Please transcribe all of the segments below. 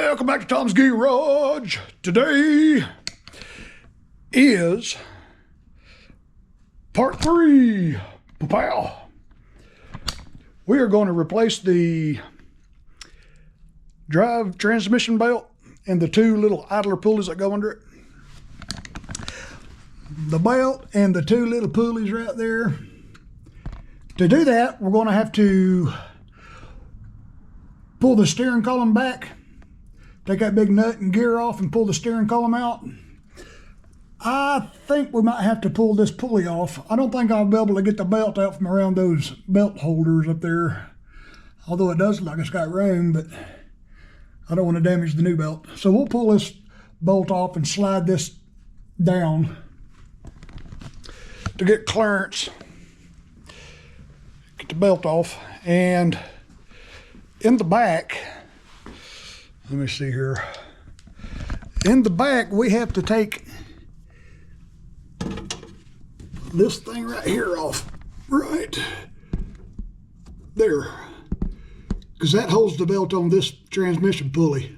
Welcome back to Tom's Garage. Today is part 3. Pow. We are going to replace the drive transmission belt and the two little idler pulleys that go under it. The belt and the two little pulleys right there. To do that, we're going to have to pull the steering column back, take that big nut and gear off and pull the steering column out. I think we might have to pull this pulley off. I don't think I'll be able to get the belt out from around those belt holders up there. Although it does look like it's got room, but I don't want to damage the new belt. So we'll pull this bolt off and slide this down to get clearance. Get the belt off. And in the back, let me see here. In the back, we have to take this thing right here off, right there, because that holds the belt on this transmission pulley.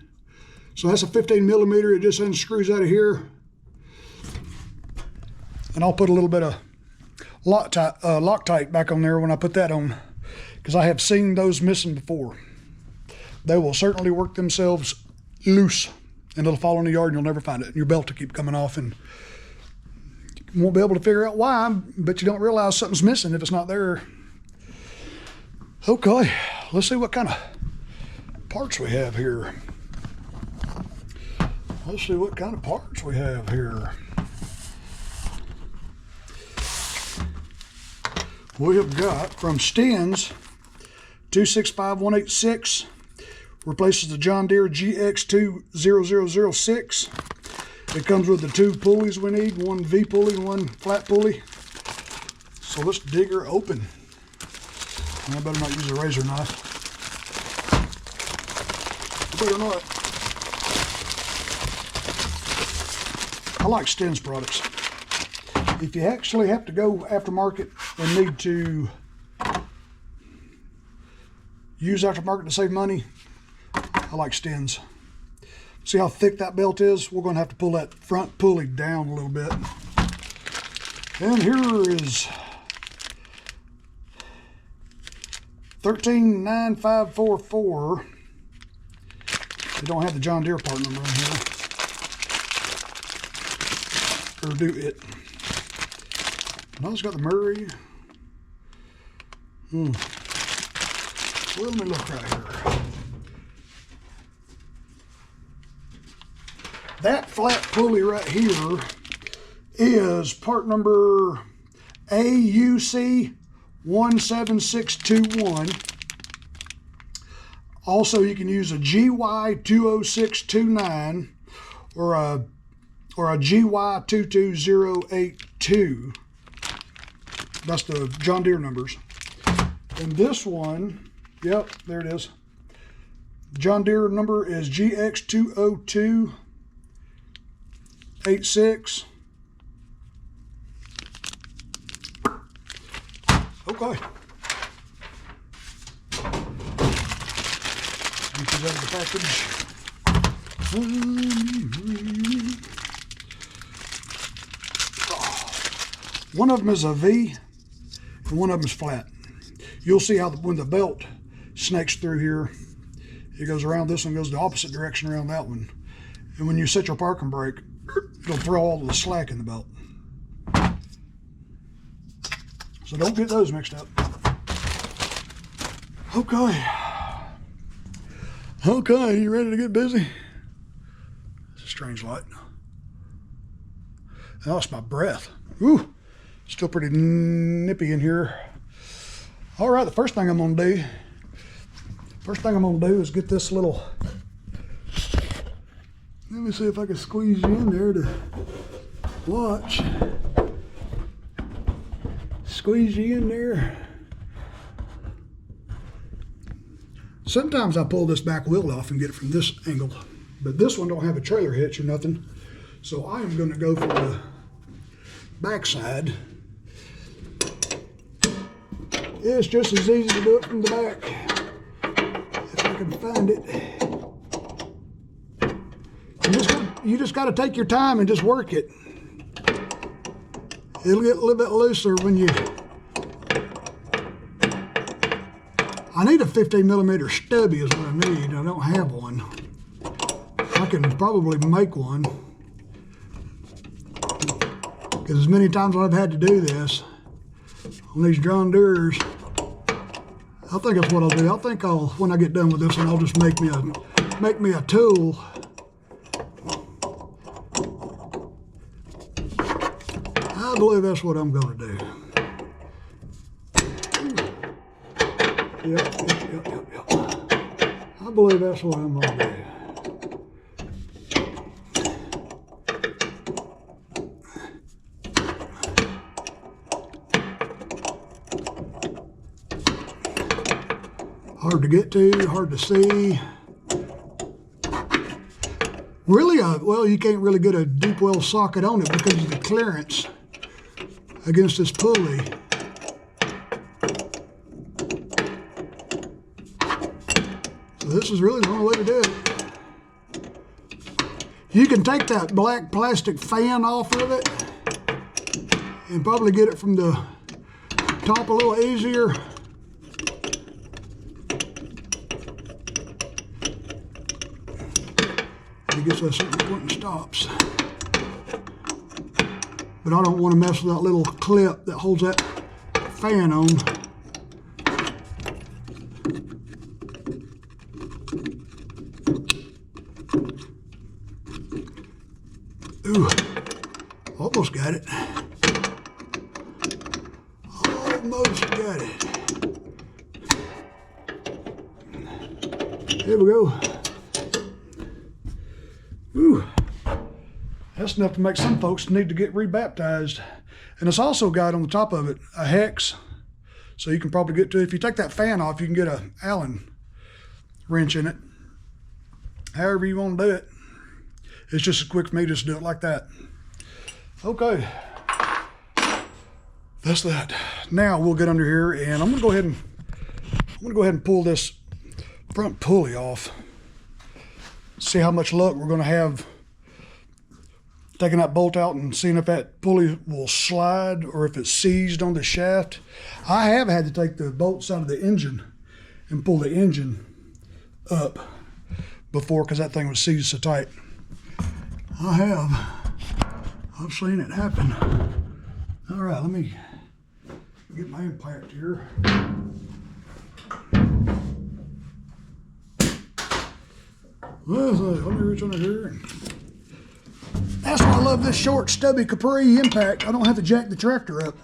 So that's a 15 millimeter. It just unscrews out of here, and I'll put a little bit of Loctite back on there when I put that on, because I have seen those missing before. They will certainly work themselves loose, and it'll fall in the yard and you'll never find it. And your belt will keep coming off, and you won't be able to figure out why, but you don't realize something's missing if it's not there. Okay, let's see what kind of parts we have here. Let's see what kind of parts we have here. We have got from Stens 265186. Replaces the John Deere GX20006. It comes with the two pulleys we need, one V pulley and one flat pulley. So let's dig her open. I better not use a razor knife. I better not. I like Stens products. If you actually have to go aftermarket and need to use aftermarket to save money, I like Stens. See how thick that belt is? We're going to have to pull that front pulley down a little bit. And here is 139544. They don't have the John Deere part number on here. Or do it? No, it's got the Murray. Well, let me look right here. That flat pulley right here is part number AUC 17621. Also, you can use a GY 20629 or a GY 22082. That's the John Deere numbers. And this one, yep, there it is. John Deere number is GX20286. Okay. Get these out of the package. One of them is a V and one of them is flat. You'll see how when the belt snakes through here, it goes around. This one goes the opposite direction around that one. And when you set your parking brake, it'll throw all the slack in the belt. So don't get those mixed up. Okay. Okay, you ready to get busy? It's a strange light. I lost my breath. Ooh, still pretty nippy in here. All right, the first thing I'm gonna do is get this little, let me see if I can squeeze you in there to watch. Squeeze you in there. Sometimes I pull this back wheel off and get it from this angle, but this one don't have a trailer hitch or nothing. So I am gonna go for the back side. It's just as easy to do it from the back, if I can find it. you just got to take your time and just work it. It'll get a little bit looser when you... I need a 15mm stubby is what I need. I don't have one. I can probably make one. Because as many times I've had to do this on these John Deeres, I think that's what I'll do. I think when I get done with this one, I'll just make me a tool. I believe that's what I'm going to do. Yep. I believe that's what I'm going to do. Hard to get to, hard to see. Really, well, you can't really get a deep well socket on it because of the clearance against this pulley. So this is really the only way to do it. You can take that black plastic fan off of it and probably get it from the top a little easier. It gets to a certain point and stops. But I don't want to mess with that little clip that holds that fan on. Ooh, almost got it. Almost got it. Here we go. Ooh, that's enough to make some folks need to get rebaptized. And it's also got on the top of it a hex, so you can probably get to it. If you take that fan off, you can get a Allen wrench in it. However you want to do it. It's just as quick for me just to do it like that. Okay, that's that. Now we'll get under here, and I'm gonna go ahead and pull this front pulley off. See how much luck we're going to have taking that bolt out and seeing if that pulley will slide or if it's seized on the shaft. I have had to take the bolts out of the engine and pull the engine up before because that thing was seized so tight. I've seen it happen. All right, let me get my impact here. Well, let me reach under here. That's why I love this short, stubby Capri impact. I don't have to jack the tractor up.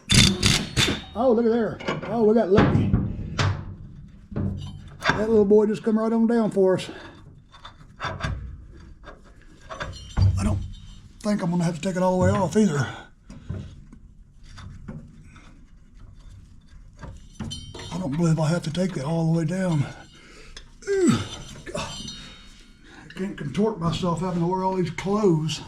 Oh, look at there. Oh, we got lucky. That little boy just come right on down for us. I don't think I'm going to have to take it all the way off either. I don't believe I have to take it all the way down. Ooh. Can't contort myself having to wear all these clothes.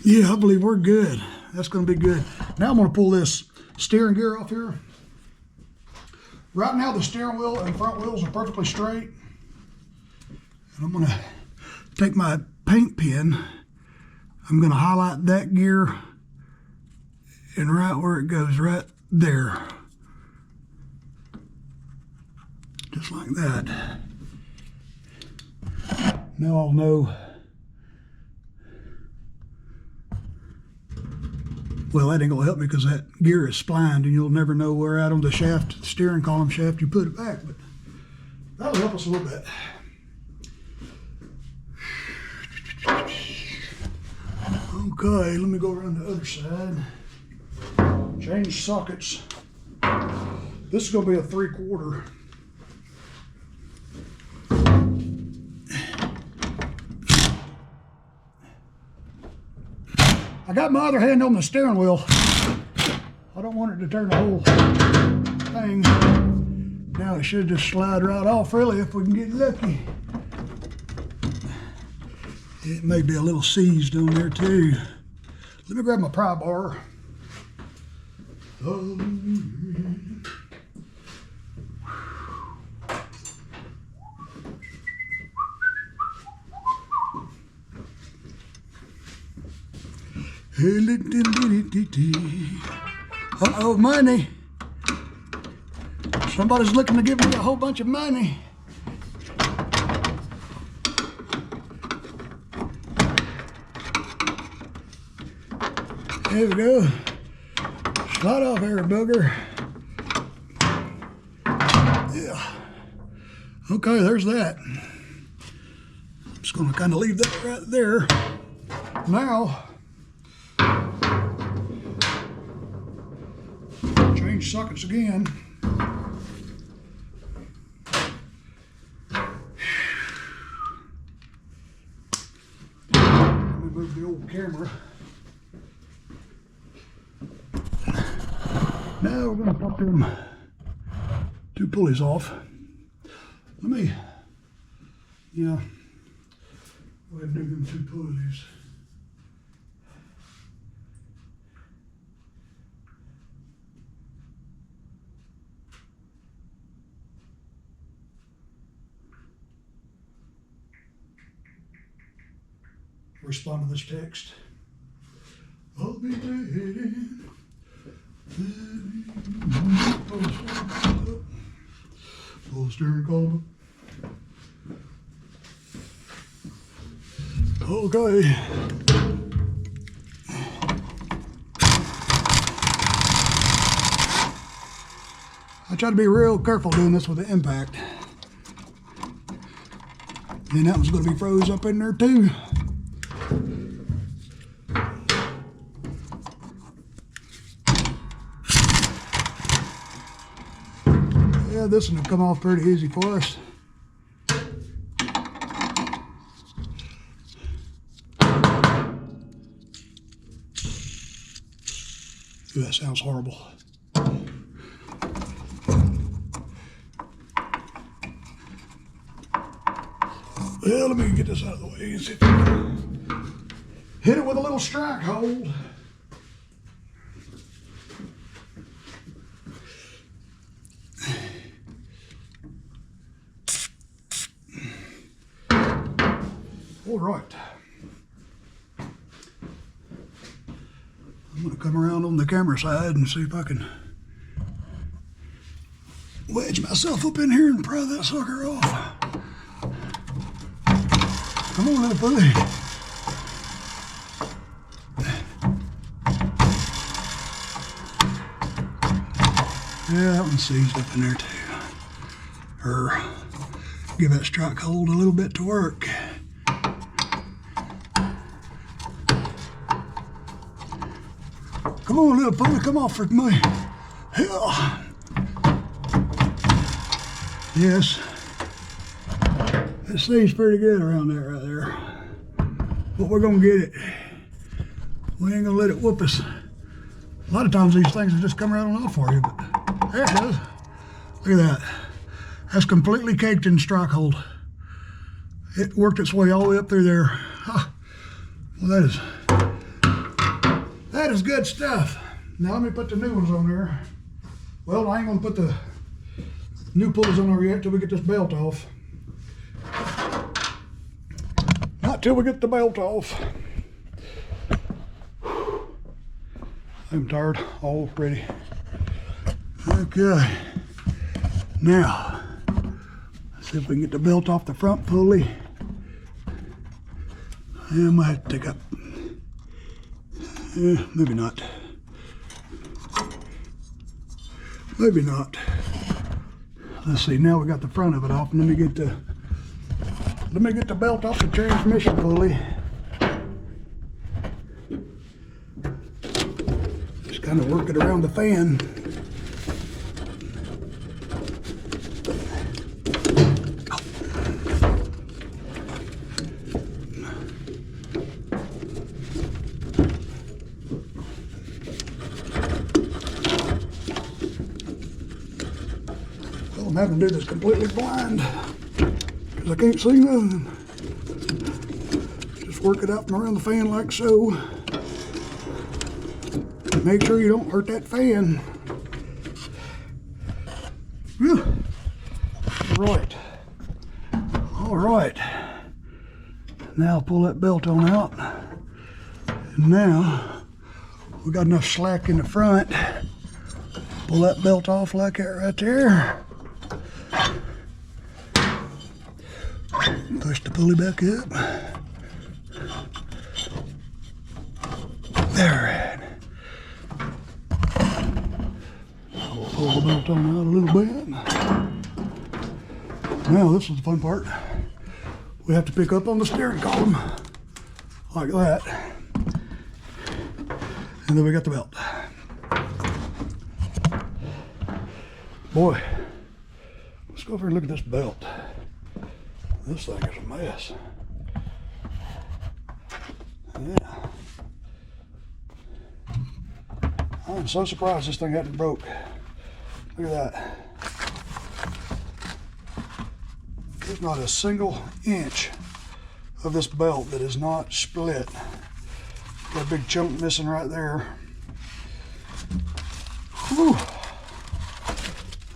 Yeah, I believe we're good. That's going to be good. Now I'm going to pull this steering gear off here. Right now the steering wheel and front wheels are perfectly straight. And I'm going to take my paint pen. I'm going to highlight that gear and right where it goes, right there. Just like that. Now I'll know. Well, that ain't gonna help me because that gear is splined and you'll never know where out on the shaft, the steering column shaft, you put it back, but that'll help us a little bit. Okay, let me go around the other side. Change sockets. This is gonna be a 3/4. I got my other hand on the steering wheel. I don't want it to turn the whole thing. Now it should just slide right off really if we can get lucky. It may be a little seized on there too. Let me grab my pry bar. Uh-oh, money. Somebody's looking to give me a whole bunch of money. There we go. Slide off here, booger. Yeah. Okay, there's that. I'm just going to kind of leave that right there. Now, change sockets again. Let me move the old camera. Now we're going to pop them 2 pulleys off. Let me, go ahead and do them 2 pulleys. Respond to this text. I'll be ready. Full steering column. Okay. I try to be real careful doing this with the impact. And that one's going to be froze up in there too. Yeah, this one will come off pretty easy for us. Ooh, that sounds horrible. Well, let me get this out of the way and see if I can hit it with a little strike hold. All right. I'm going to come around on the camera side and see if I can wedge myself up in here and pry that sucker off. Come on, little pulley. Yeah, that one's seized up in there too. Or give that strike hold a little bit to work. Come on, little pulley, come off with me. Yeah. Yes. It stays pretty good around that right there. But we're gonna get it. We ain't gonna let it whoop us. A lot of times these things will just come right on off for you, but there it goes. Look at that. That's completely caked in strike hold. It worked its way all the way up through there. Huh. Well, that is good stuff. Now let me put the new ones on there. Well, I ain't gonna put the new pulleys on there yet till we get this belt off. Not till we get the belt off. I'm tired already. Okay. Now, let's see if we can get the belt off the front pulley. I might have to take up. Maybe not. Maybe not. Let's see, now we got the front of it off. Let me get the belt off the transmission pulley. Just kind of work it around the fan. I'm having to do this completely blind because I can't see nothing. Just work it out from around the fan like so. Make sure you don't hurt that fan. Whew. All right. Now pull that belt on out. And now We got enough slack in the front. Pull that belt off like that right there. Push the pulley back up. There. We'll pull the belt on out a little bit. Now this is the fun part. We have to pick up on the steering column like that. And then we got the belt. Boy, let's go over and look at this belt. This thing is a mess. Yeah. I'm so surprised this thing hadn't broke. Look at that. There's not a single inch of this belt that is not split. Got a big chunk missing right there. Whew.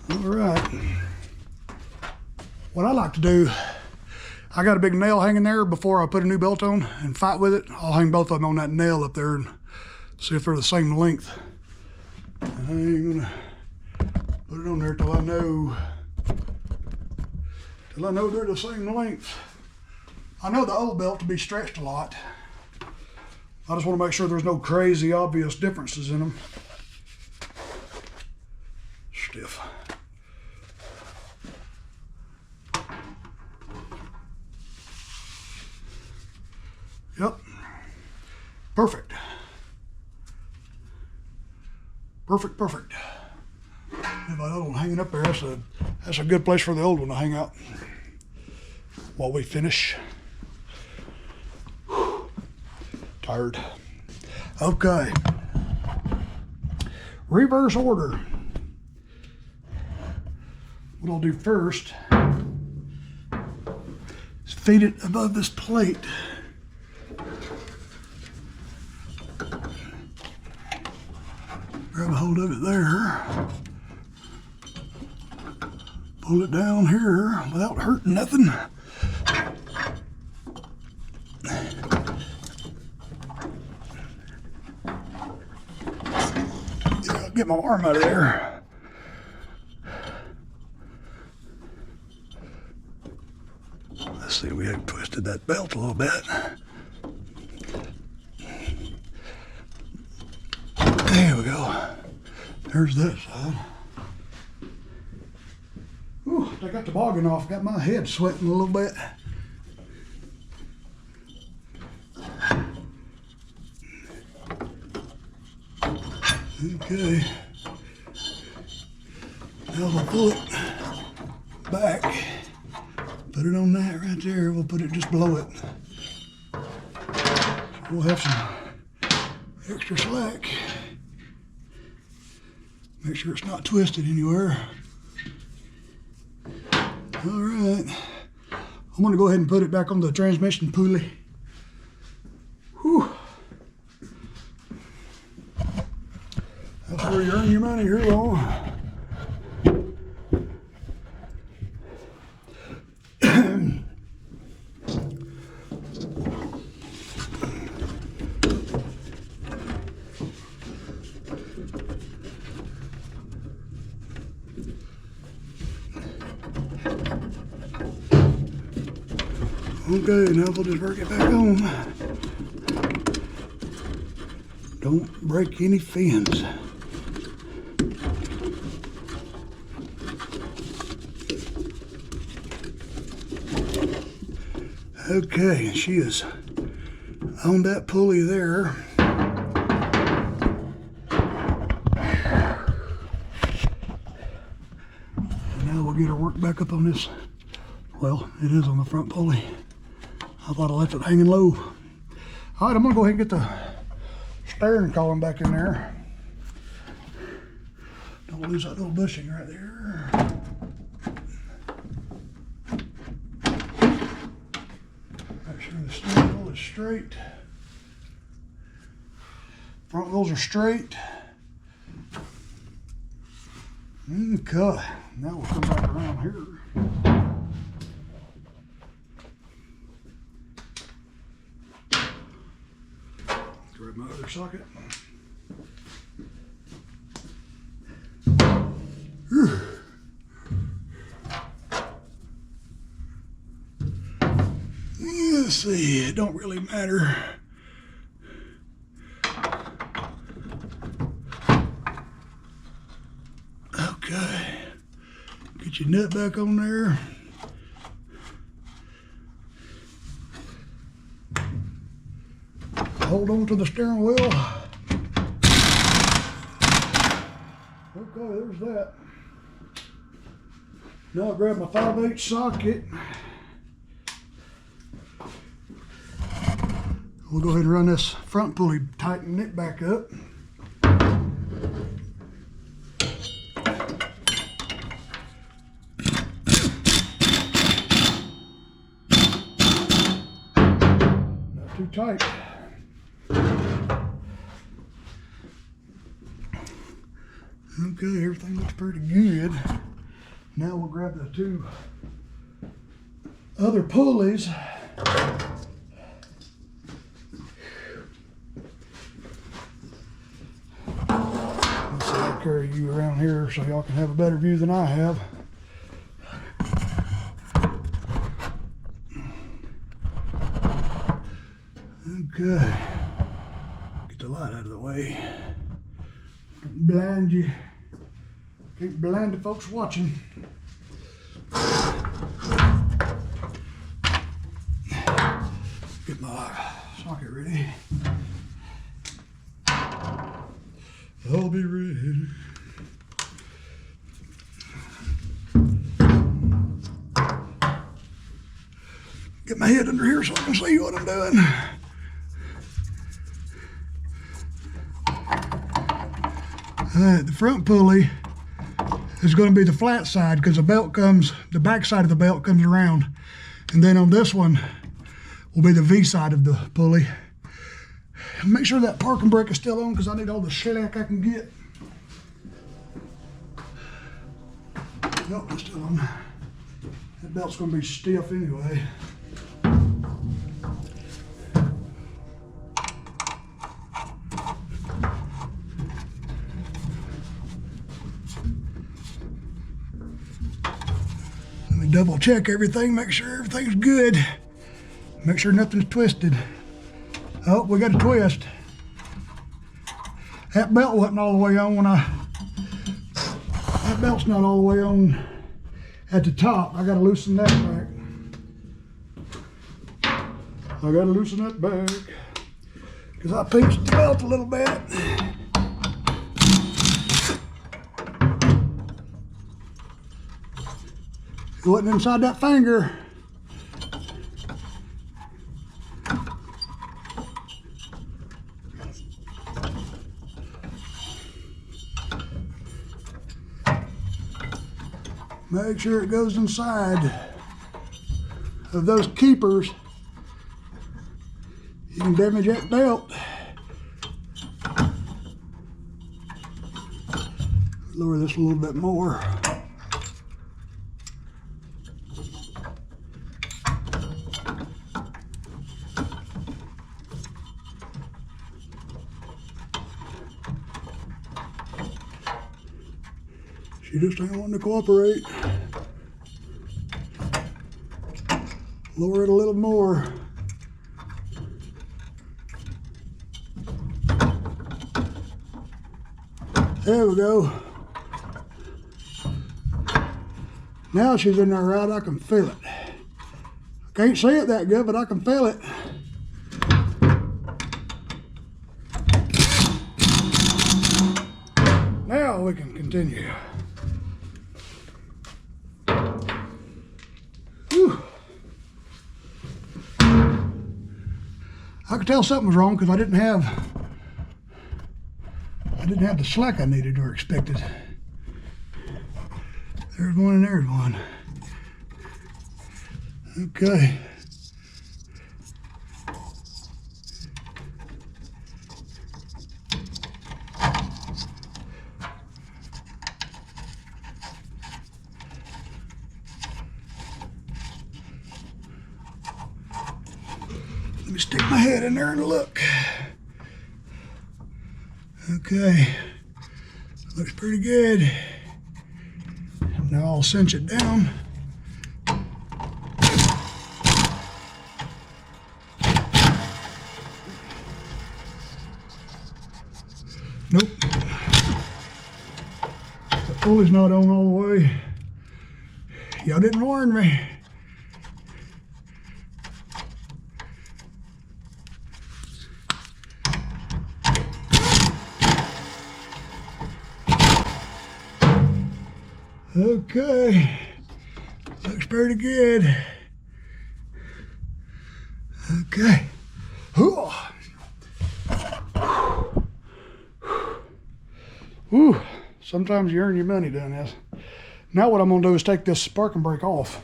All right. What I like to do, I got a big nail hanging there before I put a new belt on and fight with it. I'll hang both of them on that nail up there and see if they're the same length. And I ain't gonna put it on there till I know they're the same length. I know the old belt to be stretched a lot. I just want to make sure there's no crazy obvious differences in them. Stiff. Yep. Perfect. Perfect, perfect. If I don't hang it up there, that's a good place for the old one to hang out while we finish. Whew. Tired. Okay. Reverse order. What I'll do first is feed it above this plate. Grab a hold of it there. Pull it down here without hurting nothing. Yeah, I'll get my arm out of there. Let's see, we have twisted that belt a little bit. There we go. There's that side. Ooh, I got the boggin off. Got my head sweating a little bit. Okay. Now we'll pull it back. Put it on that right there. We'll put it just below it. We'll have some extra slack. Make sure it's not twisted anywhere. All right. I'm gonna go ahead and put it back on the transmission pulley. Whew. That's where you earn your money here, Lord. Okay, now we'll just work it back on. Don't break any fins. Okay, she is on that pulley there. Now we'll get her worked back up on this. Well, it is on the front pulley. I thought I left it hanging low. All right, I'm gonna go ahead and get the steering column back in there. Don't lose that little bushing right there. Make sure the steering wheel is straight. Front wheels are straight. Okay, now we'll come back around here. Grab my other socket. Let's see, it don't really matter. Okay, get your nut back on there. Hold on to the steering wheel. Okay, there's that. Now I'll grab my 5/8 socket. We'll go ahead and run this front pulley, tighten it back up. Not too tight. Okay, everything looks pretty good. Now we'll grab the two other pulleys. I'll carry you around here so y'all can have a better view than I have. Okay, get the light out of the way. Don't blind you. Can't blind the folks watching. Get my socket ready. I'll be ready. Get my head under here so I can see what I'm doing. The front pulley is going to be the flat side because the back side of the belt comes around. And then on this one will be the V side of the pulley. Make sure that parking brake is still on because I need all the slack I can get. Nope, it's still on. That belt's going to be stiff anyway. Double check everything, make sure everything's good. Make sure nothing's twisted. Oh, we got a twist. That belt wasn't all the way on that belt's not all the way on at the top. I gotta loosen that back. I gotta loosen that back because I pinched the belt a little bit. It wasn't inside that finger. Make sure it goes inside of those keepers. You can damage that belt. Lower this a little bit more. She just ain't wanting to cooperate. Lower it a little more. There we go. Now she's in there right, I can feel it. I can't see it that good, but I can feel it. Now we can continue. Whew. I could tell something was wrong because I didn't have the slack I needed or expected. There's one and there's one. Okay. Let me stick my head in there and look. Okay, looks pretty good. Now I'll cinch it down. Nope. The pulley's not on all the way. Y'all didn't warn me. Okay, looks pretty good. Okay. Whew. Sometimes you earn your money doing this. Now what I'm gonna do is take this sparking brake off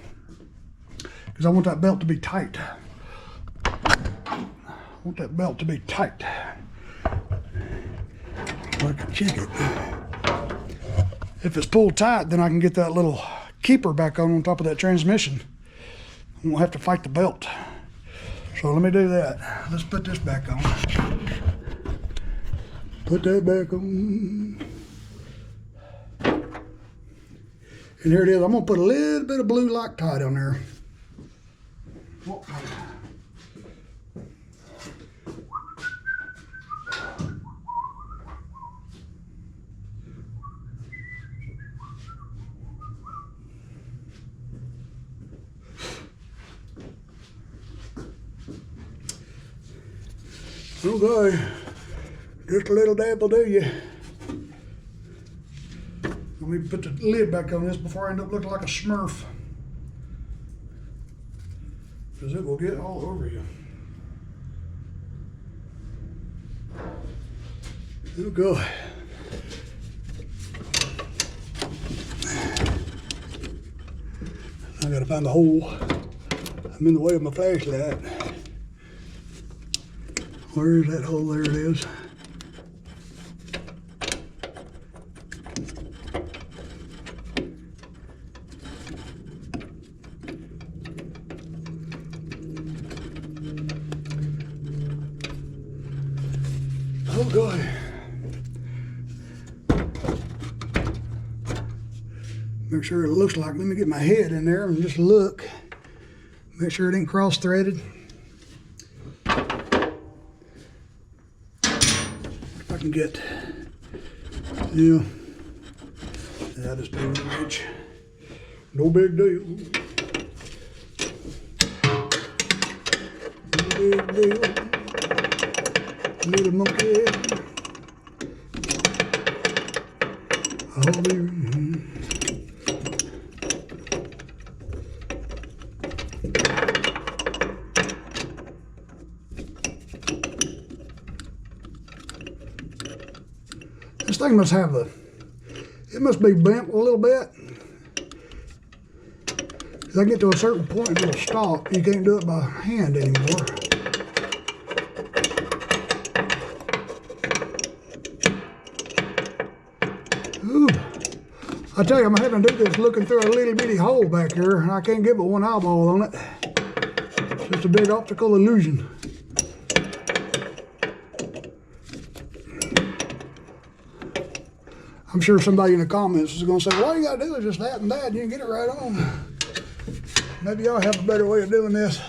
because I want that belt to be tight. I want that belt to be tight. Like a chicken. If it's pulled tight, then I can get that little keeper back on top of that transmission. I won't have to fight the belt. So let me do that. Let's put this back on. Put that back on. And here it is. I'm gonna put a little bit of blue Loctite on there. Okay, just a little dab will do you. Let me put the lid back on this before I end up looking like a Smurf, because it will get all over you. Oh God. I gotta find the hole. I'm in the way of my flashlight. Where is that hole? There it is. Oh God. Make sure it looks like, let me get my head in there and just look. Make sure it ain't cross-threaded. If I can get, yeah, that is too much. No big deal. No big deal. Little monkey. I'll be. This thing must have it must be bent a little bit. As I get to a certain point, it'll stop. You can't do it by hand anymore. Ooh. I tell you, I'm having to do this looking through a little bitty hole back here, and I can't get but one eyeball on it. It's just a big optical illusion. I'm sure somebody in the comments is going to say, well, all you got to do is just that and that, and you can get it right on. Maybe y'all have a better way of doing this.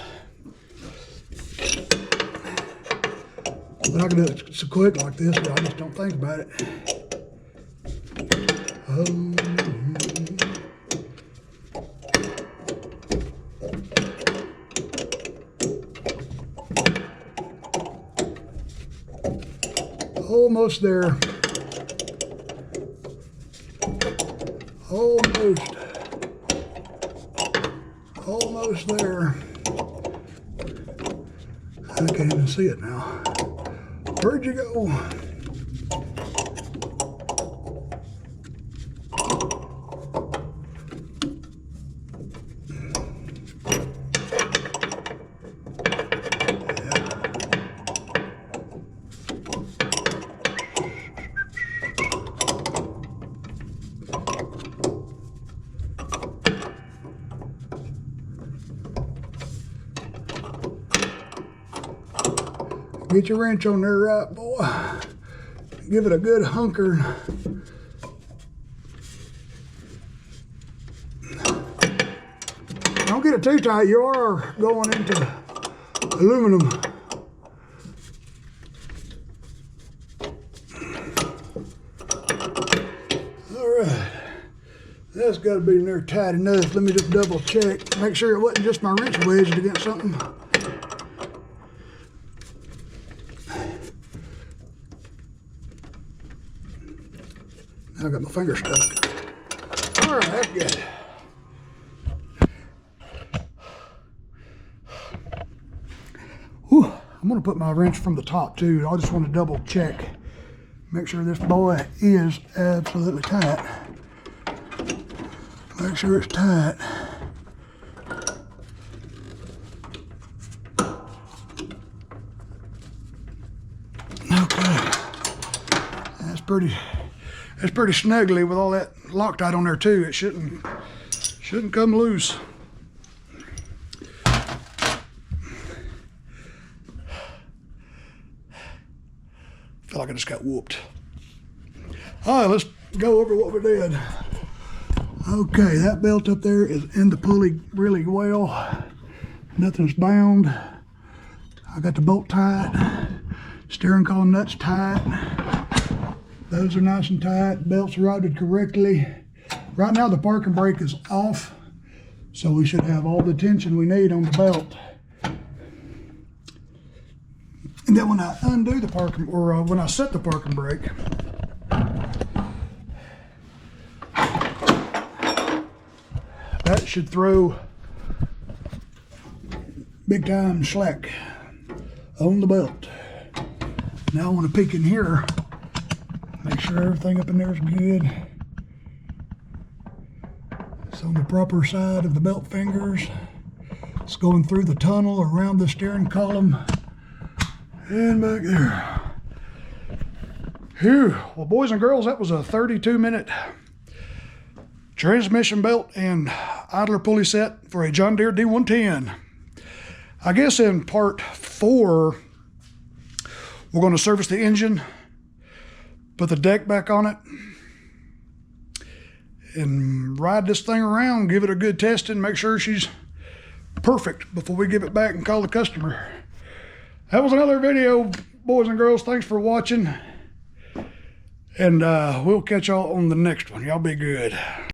But I can do it so quick like this, but I just don't think about it. Oh. Almost there. Almost. Almost there. I can't even see it now. Where'd you go? Get your wrench on there right, boy. Give it a good hunker. Don't get it too tight. You are going into aluminum. That's got to be in there tight enough. Let me just double check. Make sure it wasn't just my wrench wedged against something. I got my finger stuck. All right, that's good. Whew, I'm gonna put my wrench from the top too. I just want to double check. Make sure this boy is absolutely tight. Make sure it's tight. Okay. That's pretty snugly with all that Loctite on there too. It shouldn't come loose. I feel like I just got whooped. All right, let's go over what we did. Okay, that belt up there is in the pulley really well. Nothing's bound. I got the bolt tight. Steering column nuts tight. Those are nice and tight. Belt's routed correctly. Right now the parking brake is off, so we should have all the tension we need on the belt. And then when I undo the parking, or when I set the parking brake, that should throw big time slack on the belt. Now I want to peek in here, make sure everything up in there is good. It's on the proper side of the belt fingers. It's going through the tunnel around the steering column and back there. Phew. Well, boys and girls, that was a 32-minute transmission belt and idler pulley set for a John Deere D110. I guess in part 4, we're going to service the engine, put the deck back on it, and ride this thing around, give it a good testing, make sure she's perfect before we give it back and call the customer. That was another video, boys and girls. Thanks for watching, and we'll catch y'all on the next one. Y'all be good.